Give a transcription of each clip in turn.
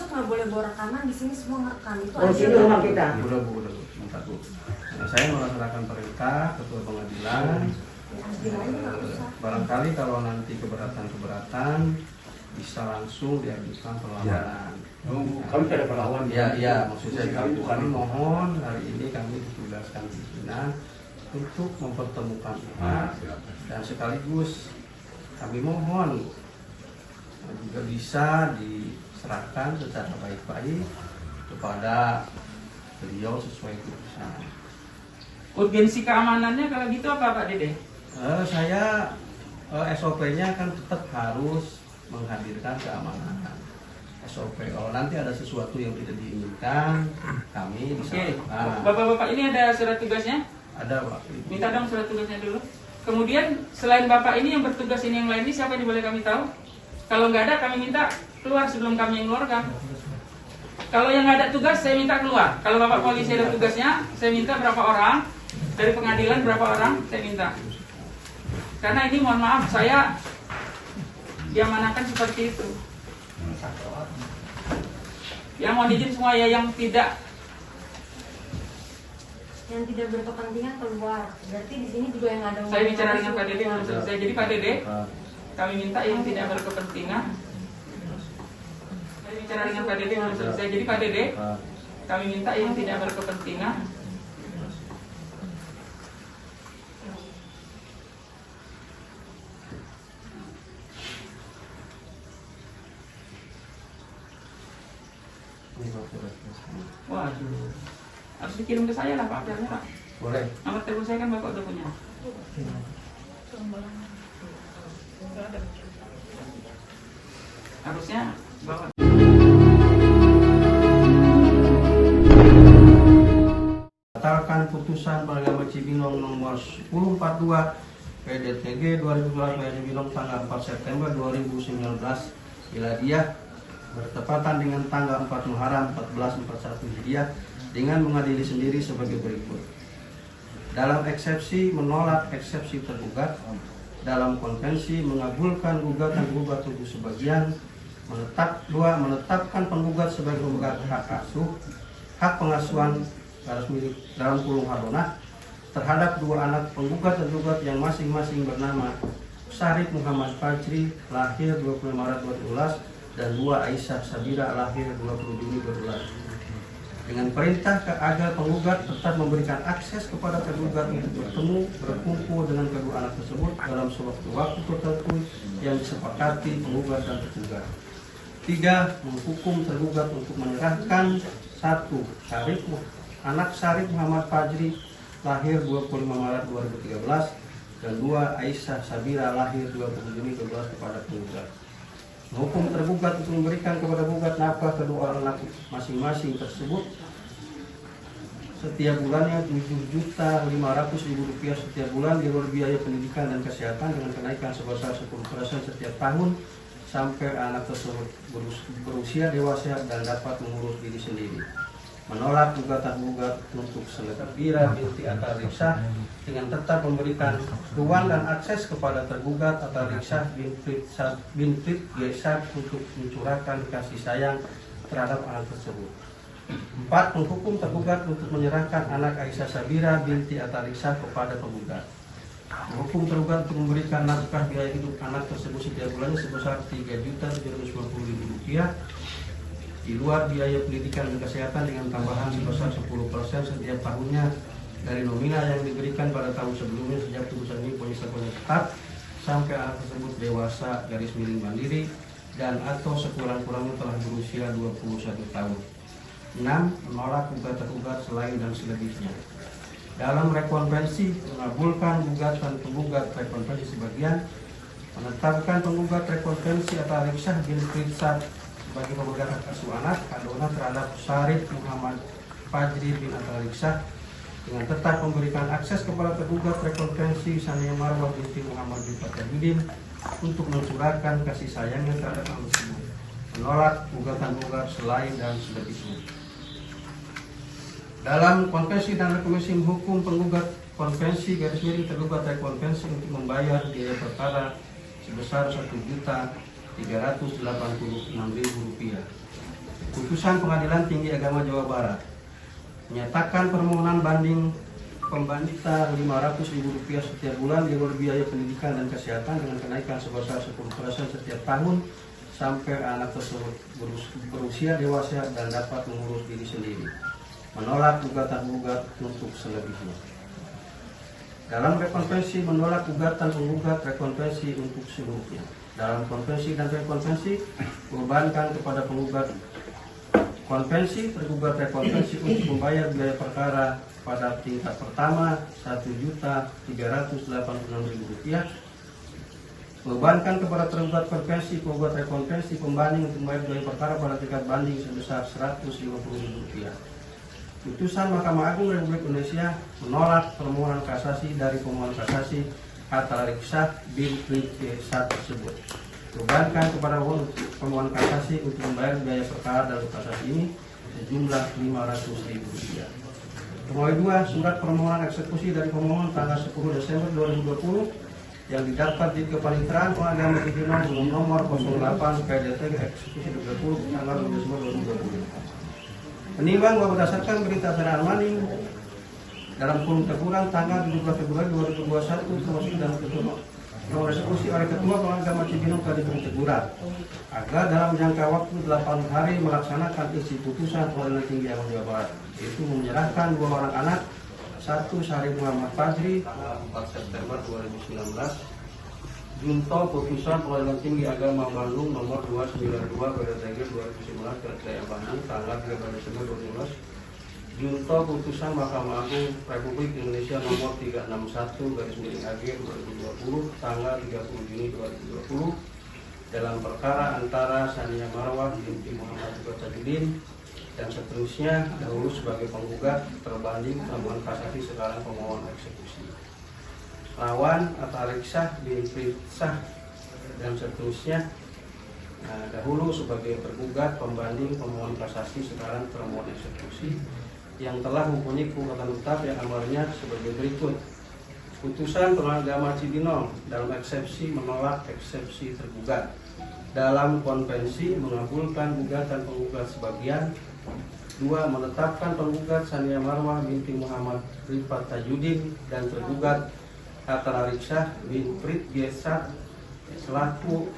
maksud nggak boleh bawa rekaman, di sini semua ngerekam itu. Oh, sini rumah kita. Udah bu, bentar bu. Nah, saya melaksanakan perintah ketua pengadilan. Barangkali kalau nanti keberatan bisa langsung diajukan perlawanan. Kami tidak perlawan. Iya, maksud saya kami mohon hari ini kami ditugaskan pimpinan untuk mempertemukan pihak dan sekaligus kami mohon juga bisa diserahkan secara baik-baik kepada beliau sesuai keputusan. Urgensi keamanannya kalau gitu apa Pak Dede? Saya SOP-nya kan tetap harus menghadirkan keamanan. SOP kalau nanti ada sesuatu yang tidak diinginkan kami bisa. Bapak-bapak ini ada surat tugasnya? Ada Pak. Minta dong surat tugasnya dulu. Kemudian selain Bapak ini yang bertugas ini yang lain ini siapa yang boleh kami tahu? Kalau nggak ada kami minta keluar sebelum kami yang keluarkan. Kalau yang nggak ada tugas saya minta keluar. Kalau Bapak polisi ada tugasnya saya minta berapa orang, dari pengadilan berapa orang saya minta. Karena ini mohon maaf saya diamanahkan seperti itu. Ya mohon izin semua ya yang tidak berkepentingan keluar. Berarti di sini juga yang ada. Saya bicara dengan Pak Dede. Saya jadi Pak Dede, kami minta yang tidak berkepentingan. Saya bicara dengan Pak Dede. Saya jadi Pak Dede, kami minta yang tidak berkepentingan. Waduh, harus dikirim ke saya lah Pak, filenya Pak. Boleh. Nomor telepon saya kan Bapak udah punya. Harusnya Bapak. Batalkan putusan Pengadilan Cibinong nomor 1042 PDTG 2012 Cibinong tanggal 4 September 2019 Miladiyah bertepatan dengan tanggal 4 Muharram 1441 Hijriah dengan mengadili sendiri sebagai berikut. Dalam eksepsi menolak eksepsi tergugat, dalam konvensi mengabulkan gugatan gugat untuk sebagian, menetapkan penggugat sebagai pemegang hak asuh, hak pengasuhan garis milik dalam kurung Harona terhadap dua anak penggugat tergugat yang masing-masing bernama Syarif Muhammad Fajri lahir 25 Maret 2012 dan dua Aisyah Sabira lahir 20 Juni 2012. Dengan perintah agar penggugat tetap memberikan akses kepada tergugat untuk bertemu berkumpul dengan kedua anak tersebut dalam waktu tertentu yang disepakati penggugat dan tergugat. 3. Menghukum tergugat untuk menyerahkan 1. Anak Syarif Muhammad Fajri lahir 25 Maret 2013 dan 2. Aisyah Sabira lahir 20 Juni 2012 kepada penggugat. Hukum tergugat untuk memberikan kepada penggugat nafkah kedua anak masing-masing tersebut setiap bulannya Rp7.500.000 setiap bulan di luar biaya pendidikan dan kesehatan dengan kenaikan sebesar 10% setiap tahun sampai anak tersebut berusia dewasa dan dapat mengurus diri sendiri. Menolak gugatan penggugat untuk Sabira binti Atta Riksah dengan tetap memberikan ruang dan akses kepada tergugat Atta Riksah binti Gesa untuk mencurahkan kasih sayang terhadap anak tersebut. 4. Menghukum tergugat untuk menyerahkan anak Aisyah Sabira binti Atta Riksah kepada penggugat. Menghukum tergugat untuk memberikan nafkah biaya hidup anak tersebut setiap bulannya sebesar Rp3.750.000 di luar biaya pendidikan dan kesehatan dengan tambahan sebesar 10% setiap tahunnya dari nominal yang diberikan pada tahun sebelumnya sejak putusan ini sepenuhnya tetap sampai anak tersebut dewasa garis miring mandiri dan atau sekurang-kurangnya telah berusia 21 tahun. 6. Menolak gugatan tergugat selain dan selebihnya. Dalam rekonvensi mengabulkan gugatan penggugat rekonvensi sebagian, menetapkan penggugat rekonvensi Atta Riksah binti sebagai pemegang hak asuh anak Harona terhadap Syarif Muhammad Fajri bin Atta Riksah dengan tetap memberikan akses kepada tergugat rekonvensi Sania Marwah binti Muhammad bin Fathahudin untuk mencurahkan kasih sayangnya terhadap anak tersebut. Menolak gugatan penggugat selain dan selebihnya. Dalam konvensi dan rekomendasi hukum penggugat konvensi garis miring tergugat rekonvensi untuk membayar biaya perkara sebesar Rp1.386.000. Putusan Pengadilan Tinggi Agama Jawa Barat menyatakan permohonan banding pembandita Rp500.000 setiap bulan di luar biaya pendidikan dan kesehatan dengan kenaikan sebesar 10% setiap tahun sampai anak tersebut berusia dewasa dan dapat mengurus diri sendiri. Menolak gugatan penggugat untuk selebihnya. Dalam rekonvensi menolak gugatan penggugat rekonvensi untuk seluruhnya. Dalam konvensi dan rekonvensi bebankan kepada penggugat konvensi tergugat rekonvensi untuk membayar biaya perkara pada tingkat pertama Rp1.386.000. Bebankan kepada tergugat konvensi penggugat rekonvensi pembanding untuk membayar biaya perkara pada tingkat banding sebesar Rp150.000. Putusan Mahkamah Agung Republik Indonesia menolak permohonan kasasi dari pemohon kasasi Hatta Riksyah bin Prikesa tersebut. Bebankan kepada pemohon kasasi untuk membayar biaya perkara dalam kasasi ini sejumlah Rp500.000. Nomor 2, surat permohonan eksekusi dari pemohon tanggal 10 Desember 2020 yang didapat di Kepaniteraan Pengadilan Negeri Cibinong nomor 08 PDT eksekusi 20 tanggal 2 Desember 2020. Menimbang bahwa berdasarkan berita acara maning dalam kurun terkurang tanggal 17 Februari 2021 termasuk dalam ketentuan eksekusi oleh Ketua Pengadilan Agama Cibinong telah diberi teguran agar dalam jangka waktu 8 hari melaksanakan isi putusan Pengadilan Tinggi Agama Jawa Barat, yaitu menyerahkan 2 orang anak, 1 Syarif Muhammad Fajri 4 September 2019, Junto Putusan Pengadilan Tinggi Agama Bandung nomor 292 PDTG 2019 Kerajaan Bandung tanggal 13 Desember 2019, Junto Putusan Mahkamah Agung Republik Indonesia nomor 361/AG 2020 tanggal 30 Juni 2020 dalam perkara antara Sania Marwah binti Muhammad Tajudin dan seterusnya dahulu sebagai penggugat terbanding permohonan kasasi sekarang pemohon eksekusi. Lawan Hatta Riksyah bin Prikesa dan seterusnya dahulu sebagai tergugat pembanding pemohon kasasi sekarang termohon eksekusi yang telah mempunyai gugatan tetap yang amalnya sebagai berikut. Putusan Pengadilan Agama Cibinong dalam eksepsi menolak eksepsi tergugat. Dalam konvensi mengabulkan gugatan penggugat sebagian. 2. Menetapkan penggugat Sania Marwah binti Muhammad Rifat Tajudin dan tergugat Hatta Riksyah bin Prikesa selaku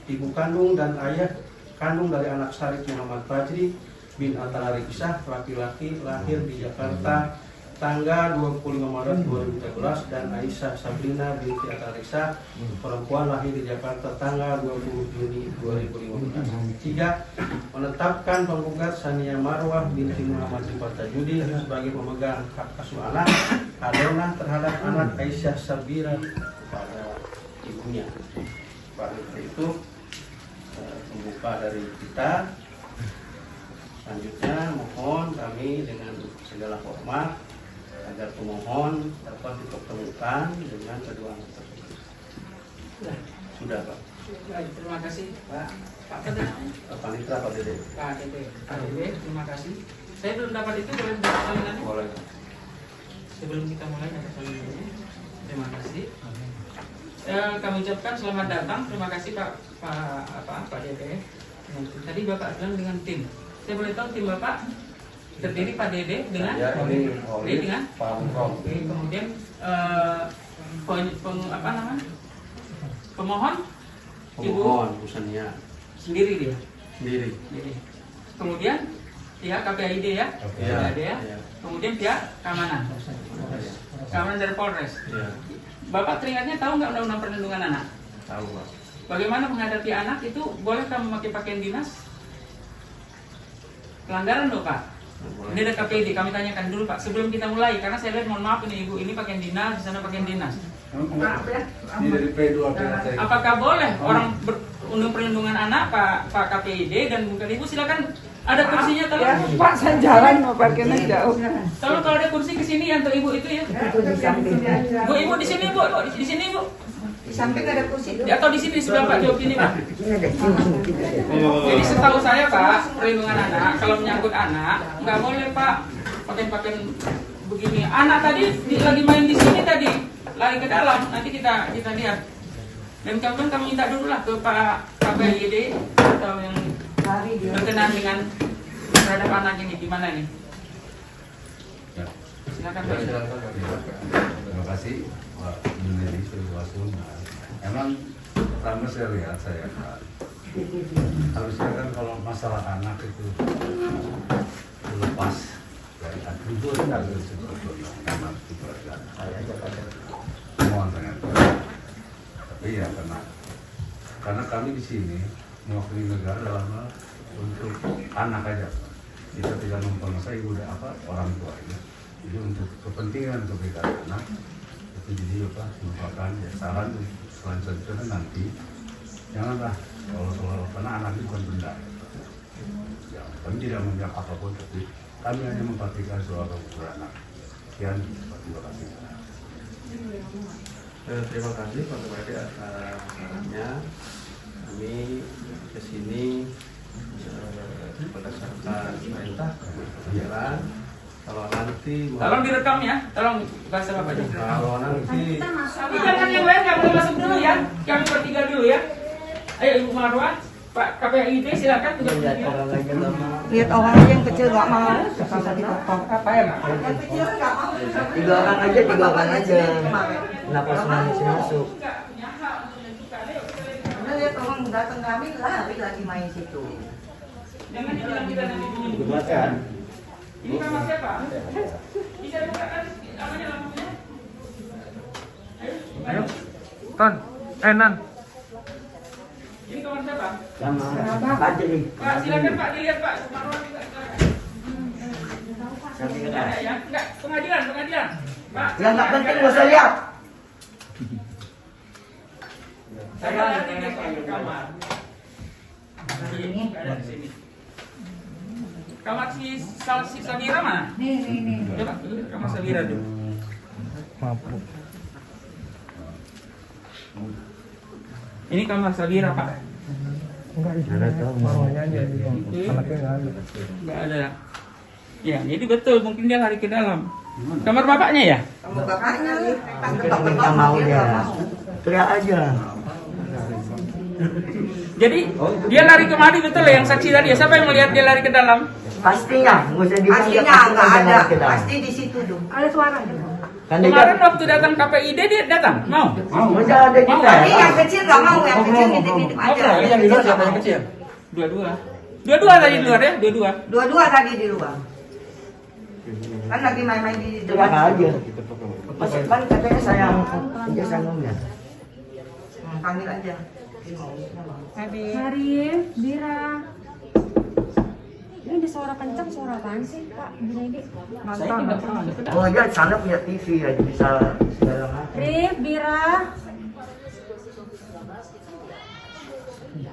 ibu kandung dan ayah kandung dari anak Syarif Muhammad Fajri bin Hatta Riksyah laki-laki lahir di Jakarta tanggal 25 Maret 2013 dan Aisyah Sabrina binti Hatta Riksyah perempuan lahir di Jakarta tanggal 20 Juni 2015. 3. Menetapkan penggugat Sania Marwah binti Muhammad Rifat Tajudin sebagai pemegang hak asuh anak Adonah terhadap anak Aisyah Sabrina kepada ibunya. Pada itu pembuka dari kita. Selanjutnya mohon kami dengan segala hormat agar pemohon dapat dipertemukan dengan kedua anak tersebut. Sudah Pak. Baik, terima kasih Pak. Pak Panitra Pak Dede. Pak Dede, terima kasih. Saya belum dapat itu, boleh dapat salinannya? Boleh. Sebelum kita mulai dapat salinannya. Terima kasih. Kami ucapkan selamat datang. Terima kasih Pak Dede. Tadi Bapak bilang dengan tim. Saya boleh tahu tim Bapak terdiri Pak Dede dengan Pak Amro. kemudian pemohon Pemohon Sania sendiri dia. sendiri. Kemudian pihak KPID ya. Iya. Kemudian pihak keamanan. Keamanan dari Polres. Iya. Bapak teringatnya tahu nggak undang-undang perlindungan anak? Tahu Pak. Bagaimana menghadapi anak itu? Bolehkah memakai pakaian dinas? Pelanggaran loh Pak. Ini ada KPID, kami tanyakan dulu Pak sebelum kita mulai karena saya lihat mohon maaf ini ibu ini pakaian dinas, di sana pakaian dinas. Ini dari P2 PDT. Apakah boleh orang undang perlindungan anak Pak KPID dan bukan ibu silakan ada kursinya tolong. Ya, Pak saya jalan mau parkirnya jauh. Tolong kalau ada kursi ke sini ya untuk ibu itu ya. Bu ibu di sini Bu, di sini Bu. Di samping ada kursi tuh. Atau di sini sebelah Pak jawab ini Pak. Jadi setahu saya Pak, perlindungan anak kalau menyangkut anak nggak boleh Pak pakaian begini. Anak tadi lagi main di sini tadi, lari ke dalam. Nanti kita lihat. Dan kawan-kawan kami minta dulu lah ke Pak KPID atau yang berkenaan dengan terhadap anak ini gimana nih? Ya. Silakan Pak. Terima kasih Pak Junedi Sriwasuna. Emang pertama saya lihat kan, harusnya kan kalau masalah anak itu lepas dari itu kan harus sebetulnya anak itu berada. Mohon dengan tapi ya karena kami di sini mewakili negara dalam hal untuk anak aja. Kita tidak mempengaruhi orang tuanya. Jadi untuk kepentingan kebaikan anak itu jadi merupakan saran selanjutnya nanti janganlah kalau soal karena anak itu bukan benda. Ya, kami tidak menjawab apapun tapi kami hanya memperhatikan soal kebutuhan anak. Sekian, terima kasih. Terima kasih Pak Bupati atas sarannya. Kami kesini berdasarkan perintah jalan. Kalau nanti Tolong direkam ya, tolong bahasa Bapak juga. kalau nanti Tapi jangan yang lain, kamu masuk dulu ya. Kami bertiga dulu ya. Ayo Ibu Marwah, Pak KPID silakan juga bertiga. Lihat orang aja yang kecil nggak mau. Apa ya, Mak? Yang kecil nggak mau. Tiga orang aja. Kenapa semuanya masuk? Karena lihat orang datang kami lari lagi main situ. Jangan dibilang kita nanti bunyi. Ini kamar siapa? Bisa buka kan namanya lampunya? Ayo. Ton, Nan. Ini kamar siapa? Sama Fajri. Pak, silakan Pak, dilihat Pak. Marwah juga silakan. Kami Tidak ada ya? Enggak, pengadilan. Pak. Yang nggak penting gak usah lihat. Saya nanti di kamar. Ini ada di sini. Kamar si Samira mana? Nih. Coba, kamar Samira dulu. Mampu. Ini kamar Samira Pak. Enggak ada mamanya aja di anaknya enggak ada. Enggak ada. Ya, jadi betul mungkin dia lari ke dalam. Kamar bapaknya ya? Kamu bapaknya nih. Tapi nggak mau dia. Teriak aja. Jadi dia lari kemari betul yang saksi tadi ya? Siapa yang melihat dia lari ke dalam? Pastinya, nggak usah dibilang. Pastinya nggak ada. Pasti Pasti di situ dong. Ada suara. kan dia Kemarin waktu datang KPID dia datang, mau? udah ada kita. Tapi yang kecil nggak mau, yang kecil ngintip-ngintip aja. Yang di luar siapa yang kecil? Dua-dua tadi di luar ya? Dua-dua. Dua-dua tadi di luar. Kan lagi main-main di Teriak depan. aja. Masih kan katanya sayang ngomongnya. Panggil aja. Arif, Bira. Ini ada suara kencang, suara apaan sih Pak Junaidi? Saya tidak pernah ada. Oh ya, sana punya TV ya bisa segala macam. Rif, Bira.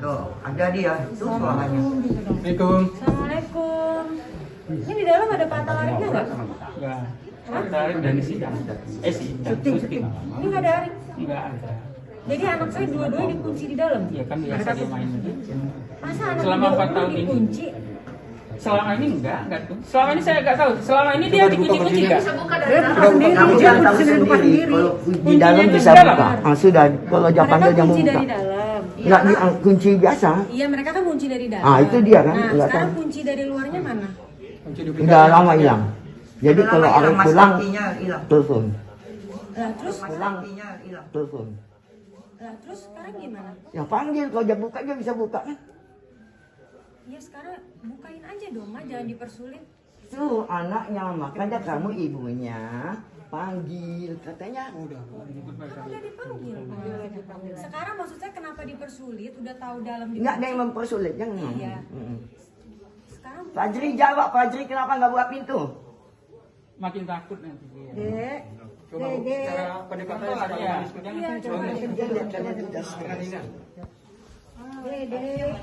Tuh, ada dia. Itu suaranya. Assalamualaikum. Assalamualaikum. Ini di dalam ada Pak Tariknya nggak? Enggak. Tarik dari sidang. Syuting. Ini nggak ada Arif. Enggak ada. Jadi anak saya dua-duanya dikunci di dalam. Iya kan biasa dia main. Masa anak Selama di 4 dalam tahun ini. dikunci? Selama ini enggak tuh. Selama ini saya enggak tahu. Selama ini dia dikunci-kunci enggak? Kamu jangan tahu sendiri. Kalau di dalam Kuncinya bisa di dalam. buka. Sudah. Kalau Jepang Mereka dia mau kunci buka. dari dalam. Nggak di kunci biasa. Iya, mereka kan kunci dari dalam. Ah, itu dia kan, Nah, nggak sekarang tahu. kunci dari luarnya mana? Udah lama hilang. Jadi kalau Arif pulang, hilang. telepon. Lah terus, Pulang, Maskinya hilang. telepon. lah terus sekarang gimana? Ya panggil, kalau dia buka dia bisa buka kan. Ya sekarang bukain aja dong, Ma, jangan dipersulit. Tuh anaknya, makanya kamu ibunya panggil katanya. Udah dipanggil. Sekarang maksud saya kenapa dipersulit? Udah tahu dalam Enggak ada yang mempersulit, jangan. Iya. Sekarang Fajri jawab, Fajri kenapa nggak buka pintu? Makin takut nanti dia. Dek. Dek. Cara pendekatannya ya. Iya, coba. Dia lihat kalian sudah stres. Dek.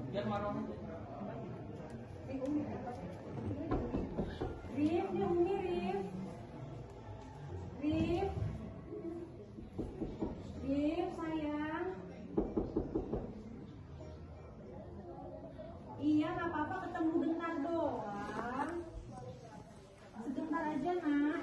Biar marah. Rif, dia Umi, Rif. Rif. Rif, sayang. Iya, nggak apa-apa, ketemu bentar doang. Sebentar aja, Nak.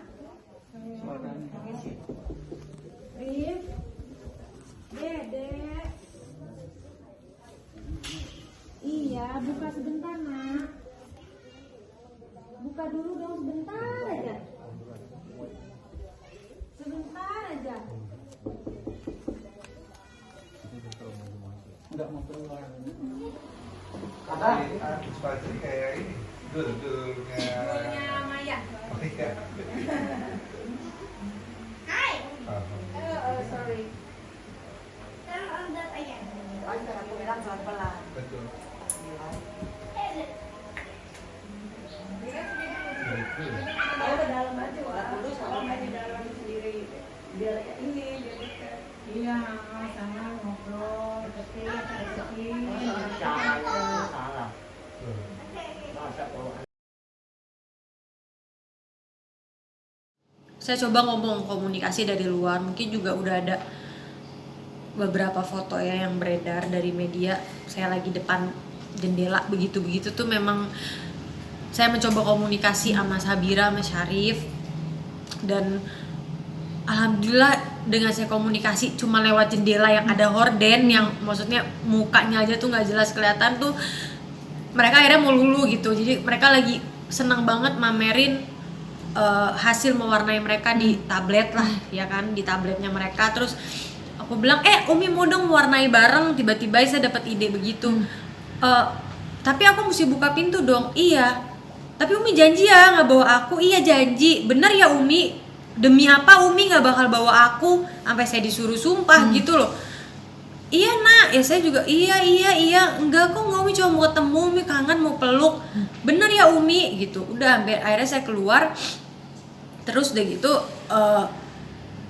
Fajri kayak ini, dulnya Maya. Maya. Hai. Sorry. Aku bilang pelan-pelan. Betul. Mau ke dalam aja, dulu sama main di dalam sendiri. Biar ini, biar dekat. Iya, sama ngobrol, dekat, Salah. Masa bawaan. Saya coba ngomong komunikasi dari luar, mungkin juga udah ada beberapa foto ya yang beredar dari media. Saya lagi depan jendela begitu tuh memang saya mencoba komunikasi sama Sabira, sama Syarif, dan alhamdulillah dengan saya komunikasi cuma lewat jendela yang ada horden, yang maksudnya mukanya aja tuh nggak jelas kelihatan tuh, mereka akhirnya melulu gitu. Jadi mereka lagi senang banget mamerin hasil mewarnai mereka di tablet lah, ya kan, di tabletnya mereka. Terus aku bilang, Umi mau dong mewarnai bareng. Tiba-tiba saya dapat ide begitu. Tapi aku mesti buka pintu dong. Iya. Tapi Umi janji ya nggak bawa aku. Iya janji. Bener ya Umi. Demi apa Umi nggak bakal bawa aku? Sampai saya disuruh sumpah gitu loh. Iya nak, ya saya juga iya. Enggak kok, Umi cuma mau ketemu, Umi kangen mau peluk. Bener ya Umi gitu. Udah akhirnya saya keluar. Terus udah gitu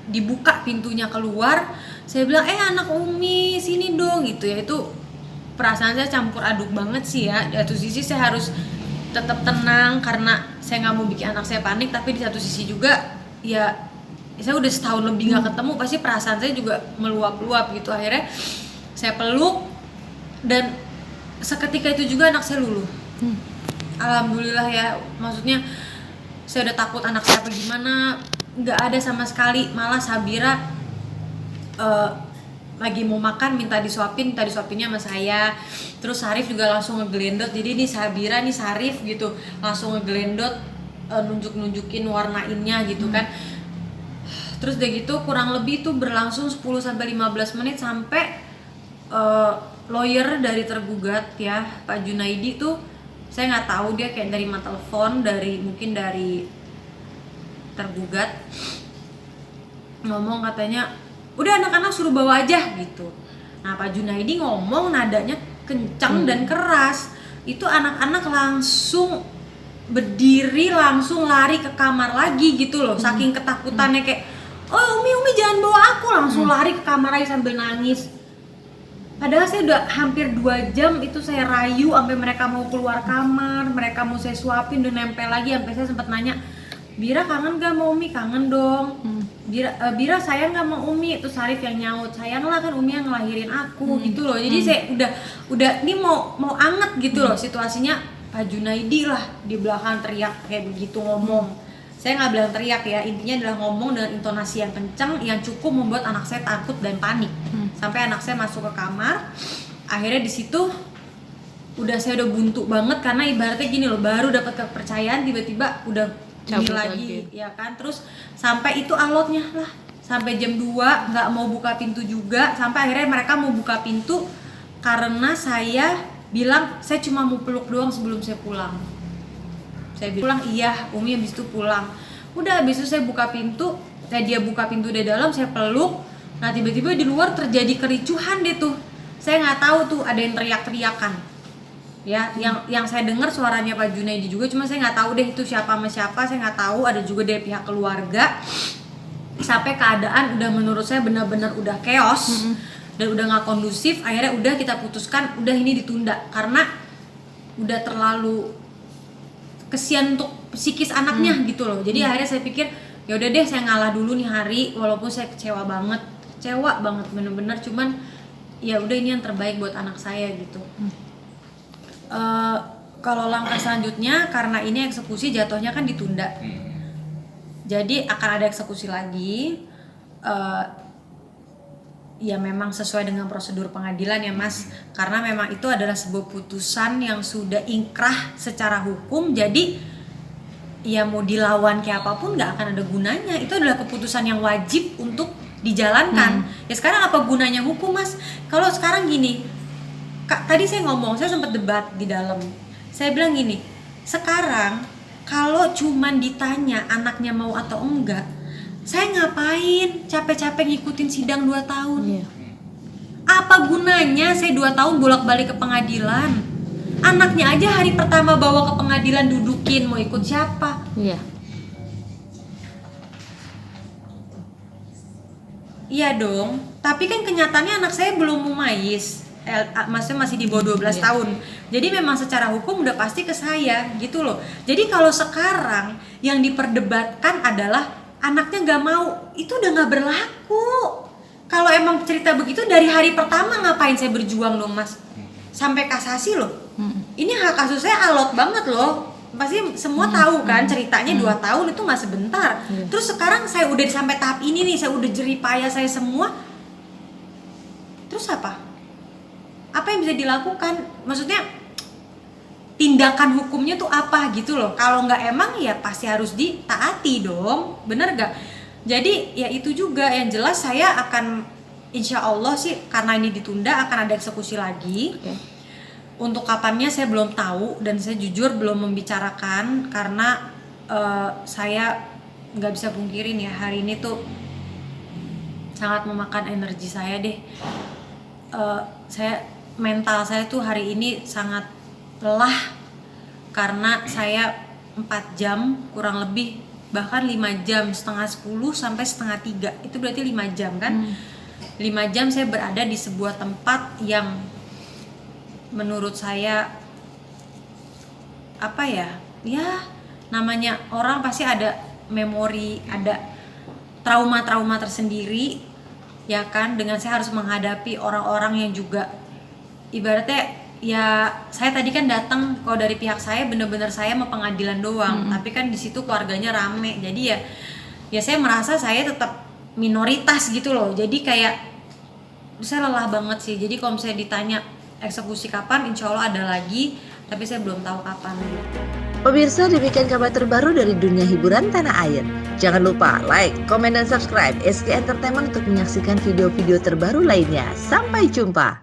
dibuka pintunya keluar. Saya bilang anak Umi sini dong gitu ya. Itu perasaan saya campur aduk banget sih ya. Di satu sisi saya harus tetap tenang karena saya nggak mau bikin anak saya panik, tapi di satu sisi juga ya saya udah setahun lebih nggak ketemu, pasti perasaan saya juga meluap-luap gitu. Akhirnya saya peluk dan seketika itu juga anak saya luluh. Alhamdulillah ya, maksudnya saya udah takut anak saya apa gimana, nggak ada sama sekali. Malah Sabira lagi mau makan minta disuapinnya sama saya. Terus Syarif juga langsung ngegelendot. Jadi nih Sabira nih Syarif gitu langsung ngegelendot, nunjukin warnainnya gitu kan. Terus udah gitu kurang lebih tuh berlangsung 10-15 menit sampai lawyer dari tergugat ya Pak Junaidi tuh, saya nggak tahu dia kayak dari telepon mungkin dari tergugat ngomong, katanya udah anak-anak suruh bawa aja gitu. Nah Pak Junaidi ngomong nadanya kencang dan keras, itu anak-anak langsung berdiri, langsung lari ke kamar lagi gitu loh, saking ketakutannya kayak Umi jangan bawa aku, langsung lari ke kamar lagi sambil nangis. Padahal saya udah hampir 2 jam itu saya rayu sampai mereka mau keluar kamar, mereka mau saya suapin, udah nempel lagi. Sampai saya sempat nanya, Bira kangen gak sama Umi? Kangen dong. Bira sayang gak sama Umi? Itu Syarif yang nyaut, sayang lah kan Umi yang ngelahirin aku gitu loh. Jadi saya udah ini mau anget gitu loh situasinya. Pak Junaidi lah di belakang teriak kayak begitu ngomong. Saya nggak bilang teriak ya, intinya adalah ngomong dengan intonasi yang kencang yang cukup membuat anak saya takut dan panik. Sampai anak saya masuk ke kamar. Akhirnya di situ saya udah buntu banget karena ibaratnya gini loh, baru dapat kepercayaan tiba-tiba udah ini lagi ya kan. Terus sampai itu alotnya lah sampai jam 2 nggak mau buka pintu juga, sampai akhirnya mereka mau buka pintu karena saya bilang saya cuma mau peluk doang sebelum saya pulang. Saya bilang iya Umi, habis itu pulang. Udah habis itu saya buka pintu, dia buka pintu dari dalam, saya peluk. Nah tiba-tiba di luar terjadi kericuhan deh tuh. Saya nggak tahu tuh ada yang teriak-teriakan. Ya, yang saya dengar suaranya Pak Junaidi juga, cuma saya nggak tahu deh itu siapa sama siapa, saya nggak tahu. Ada juga dari pihak keluarga. Sampai keadaan udah menurut saya benar-benar udah chaos dan udah nggak kondusif. Akhirnya udah kita putuskan, udah ini ditunda karena udah terlalu kesian untuk psikis anaknya gitu loh. Jadi akhirnya saya pikir ya udah deh saya ngalah dulu nih hari, walaupun saya kecewa banget bener-bener, cuman ya udah ini yang terbaik buat anak saya gitu. Kalau langkah selanjutnya karena ini eksekusi jatuhnya kan ditunda, jadi akan ada eksekusi lagi. Ya memang sesuai dengan prosedur pengadilan ya Mas, karena memang itu adalah sebuah putusan yang sudah inkrah secara hukum. Jadi ya mau dilawan kayak apapun nggak akan ada gunanya. Itu adalah keputusan yang wajib untuk dijalankan. Ya sekarang apa gunanya hukum Mas? Kalau sekarang gini, tadi saya ngomong, saya sempat debat di dalam. Saya bilang gini, sekarang kalau cuman ditanya anaknya mau atau enggak, saya ngapain capek-capek ngikutin sidang 2 tahun? Iya. Apa gunanya saya 2 tahun bolak-balik ke pengadilan? Anaknya aja hari pertama bawa ke pengadilan dudukin, mau ikut siapa? Iya. Iya dong, tapi kan kenyataannya anak saya belum mumayyiz, maksudnya masih di bawah 12 tahun. Jadi memang secara hukum udah pasti ke saya gitu loh. Jadi kalau sekarang yang diperdebatkan adalah anaknya nggak mau, itu udah nggak berlaku. Kalau emang cerita begitu dari hari pertama ngapain saya berjuang dong mas? Sampai kasasi loh. Ini hak kasus saya alot banget loh. Pasti semua tahu kan ceritanya 2 tahun itu nggak sebentar. Terus sekarang saya udah sampai tahap ini nih, saya udah jerih payah saya semua. Terus apa? Apa yang bisa dilakukan? Maksudnya tindakan hukumnya tuh apa gitu loh. Kalau nggak emang ya pasti harus ditaati dong, bener gak? Jadi ya itu juga yang jelas saya akan insya Allah sih karena ini ditunda akan ada eksekusi lagi. Untuk kapannya saya belum tahu dan saya jujur belum membicarakan karena saya nggak bisa pungkirin ya hari ini tuh sangat memakan energi saya deh. Mental saya tuh hari ini sangat lelah karena saya 4 jam kurang lebih bahkan 5 jam setengah 10 sampai setengah 3 itu berarti 5 jam kan 5 jam saya berada di sebuah tempat yang menurut saya apa ya namanya orang pasti ada memori, ada trauma-trauma tersendiri ya kan, dengan saya harus menghadapi orang-orang yang juga ibaratnya ya saya tadi kan datang kalau dari pihak saya bener-bener saya mau pengadilan doang, tapi kan di situ keluarganya rame, jadi ya saya merasa saya tetap minoritas gitu loh, jadi kayak saya lelah banget sih. Jadi kalau misalnya ditanya eksekusi kapan, insya Allah ada lagi, tapi saya belum tahu kapan. Pemirsa, demikian kabar terbaru dari dunia hiburan tanah air. Jangan lupa like, komen, dan subscribe SK Entertainment untuk menyaksikan video-video terbaru lainnya. Sampai jumpa.